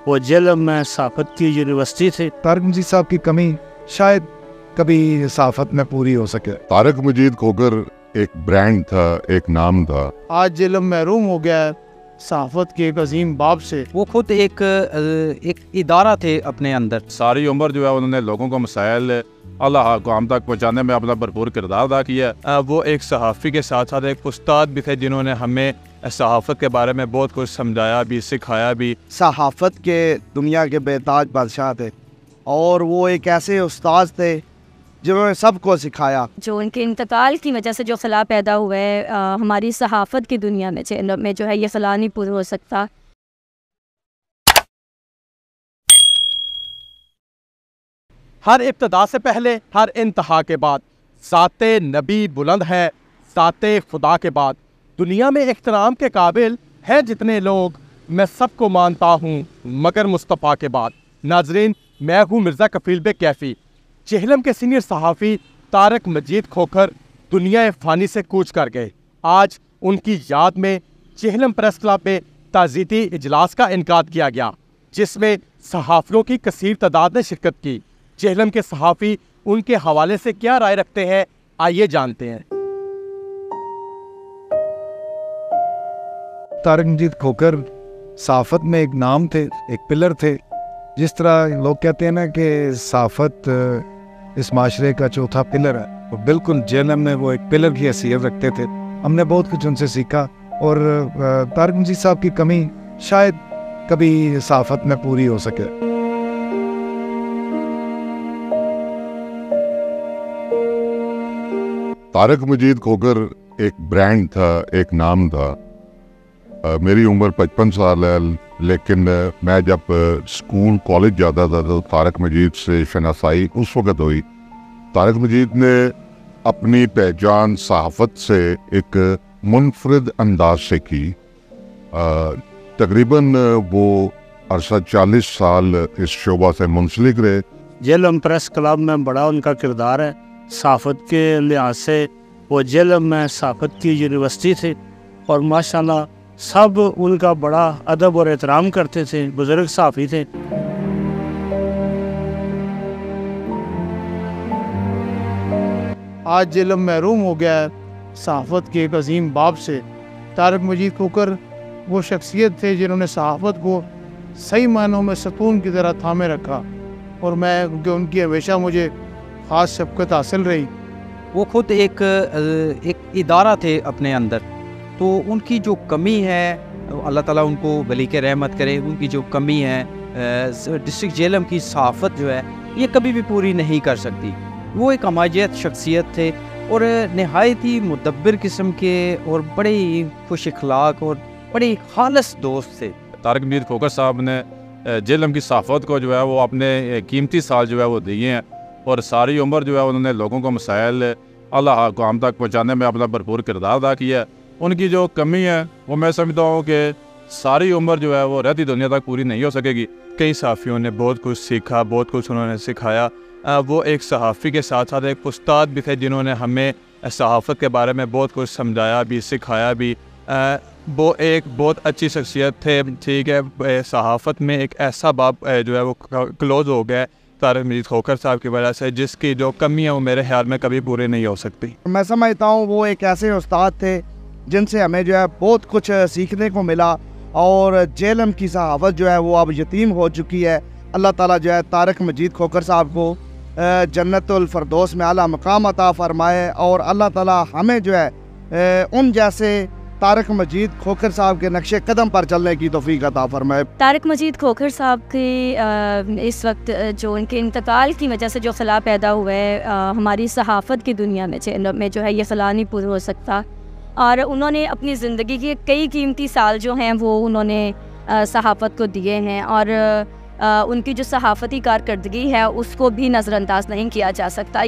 वो जेल में सहाफ़त की यूनिवर्सिटी थी। तारिक मजीद साहब की कमी शायद कभी सहाफ़त में पूरी हो सके। तारिक मजीद खोकर एक ब्रांड था, एक नाम था। आज जेल में महरूम हो गया है सहाफ़त के एक अजीम बाप से। वो खुद एक इदारा थे अपने अंदर। सारी उम्र जो है उन्होंने लोगों को मसाइल अल्लाह को आम तक पहुँचाने में अपना भरपूर किरदार अदा किया। वो एक सहाफ़ी के साथ साथ एक उस्ताद भी थे जिन्होंने हमें सहाफ़त के बारे में बहुत कुछ समझाया भी, सिखाया भी। सहाफ़त के दुनिया के बेताज बादशाह थे और वो एक ऐसे उस्ताद थे जिन्होंने सबको सिखाया। जो उनके इंतकाल की वजह से जो खला पैदा हुआ है हमारी सहाफ़त की दुनिया में जो है ये खला नहीं पूरा हो सकता। हर इब्तदा से पहले, हर इंतहा के बाद साते नबी बुलंद है, साते खुदा के बाद। दुनिया में इख्तराम के काबिल हैं जितने लोग, मैं सबको मानता हूँ मगर मुस्तफ़ा के बाद। नाजरीन, मैं हूँ मिर्ज़ा कफील बे कैफ़ी। चेहलम के सीनियर सहाफ़ी तारिक मजीद खोखर दुनिया फ़ानी से कूच कर गए। आज उनकी याद में चेहलम प्रेस क्लब में ताज़ीती इजलास का इनकाद किया गया, जिसमें सहाफ़ियों की कसीर तादाद ने शिरकत की। चेहलम के सहाफ़ी उनके हवाले से क्या राय रखते हैं, आइए जानते हैं। तारिक मजीद खोखर सहाफ़त में एक नाम थे, एक पिलर थे। जिस तरह लोग कहते हैं ना कि सहाफ़त इस माशरे का चौथा पिलर है, वो बिल्कुल जेल में वो एक पिलर की हैसियत रखते थे। हमने बहुत कुछ उनसे सीखा और तारिक मजीद साहब की कमी शायद कभी सहाफ़त में पूरी हो सके। तारिक मजीद खोकर एक ब्रांड था, एक नाम था। मेरी उम्र 55 साल है, लेकिन मैं जब स्कूल कॉलेज जाता था तो तारिक मजीद से शनासाई उस वक़्त हुई। तारिक मजीद ने अपनी पहचान सहाफ़त से एक मुनफरिद अंदाज से की। तकरीबन वो अरसा 40 साल इस शोबा से मुंसलिक रहे। जेल प्रेस क्लब में बड़ा उनका किरदार है। सहाफ़त के लिहाज से वो जेल में सहाफ़त की यूनिवर्सिटी थी और माशाल्लाह सब उनका बड़ा अदब और एहतराम करते थे। बुज़ुर्ग सहाफ़ी थे। आज जेल में महरूम हो गया है सहाफ़त के एक अजीम बाप से। तारिक मजीद खोखर वो शख्सियत थे जिन्होंने सहाफ़त को सही मायनों में सतून की तरह थामे रखा और मैं उनकी हमेशा मुझे ख़ास शफ़क़त हासिल रही। वो खुद एक इदारा थे अपने अंदर, तो उनकी जो कमी है अल्लाह ताला उनको वली के रहमत करे। उनकी जो कमी है डिस्ट्रिक्ट जेलम की सहाफ़त जो है ये कभी भी पूरी नहीं कर सकती। वो एक हमायत शख्सियत थे और नहायत ही मुदब्बिर किस्म के और बड़े ही खुश अखलाक और बड़े खालस दोस्त थे। तारिक मजीद खोखर साहब ने जेलम की सहाफ़त को जो है वो अपने कीमती साल जो है वो दिए हैं और सारी उम्र जो है उन्होंने लोगों को मसाइल अल्लाह को आम तक पहुँचाने में अपना भरपूर किरदार अदा किया। उनकी जो कमी है वो मैं समझता हूँ कि सारी उम्र जो है वो रहती दुनिया तक पूरी नहीं हो सकेगी। कई सहाफ़ियों ने बहुत कुछ सीखा, बहुत कुछ उन्होंने सिखाया। वो एक सहाफ़ी के साथ साथ एक उस्ताद भी थे जिन्होंने हमें सहाफ़त के बारे में बहुत कुछ समझाया भी, सिखाया भी। वो एक बहुत अच्छी शख्सियत थे। ठीक है, सहाफ़त में एक ऐसा बाब जो है वो क्लोज़ हो गया तारिक मजीद खोखर साहब की वजह से, जिसकी जो कमी है वो मेरे ख्याल में कभी पूरी नहीं हो सकती। मैं समझता हूँ वो एक ऐसे उस्ताद थे जिनसे हमें जो है बहुत कुछ सीखने को मिला और जेलम की सहाफ़त जो है वो अब यतीम हो चुकी है। अल्लाह ताला जो है तारिक मजीद खोखर साहब को जन्नतुल फरदौस में आला मकाम अता फरमाए और अल्लाह ताला हमें जो है उन जैसे तारिक मजीद खोखर साहब के नक्शे कदम पर चलने की तौफीक अता फरमाए। तारिक मजीद खोखर साहब की इस वक्त जो उनके इंतकाल की वजह से जो खला पैदा हुआ है हमारी सहाफ़त की दुनिया में जो है ये खला नहीं पूरा हो सकता और उन्होंने अपनी ज़िंदगी के कई कीमती साल जो हैं वो उन्होंने सहाफ़त को दिए हैं और उनकी जो सहाफ़ती कारकर्दगी है उसको भी नज़रअंदाज नहीं किया जा सकता।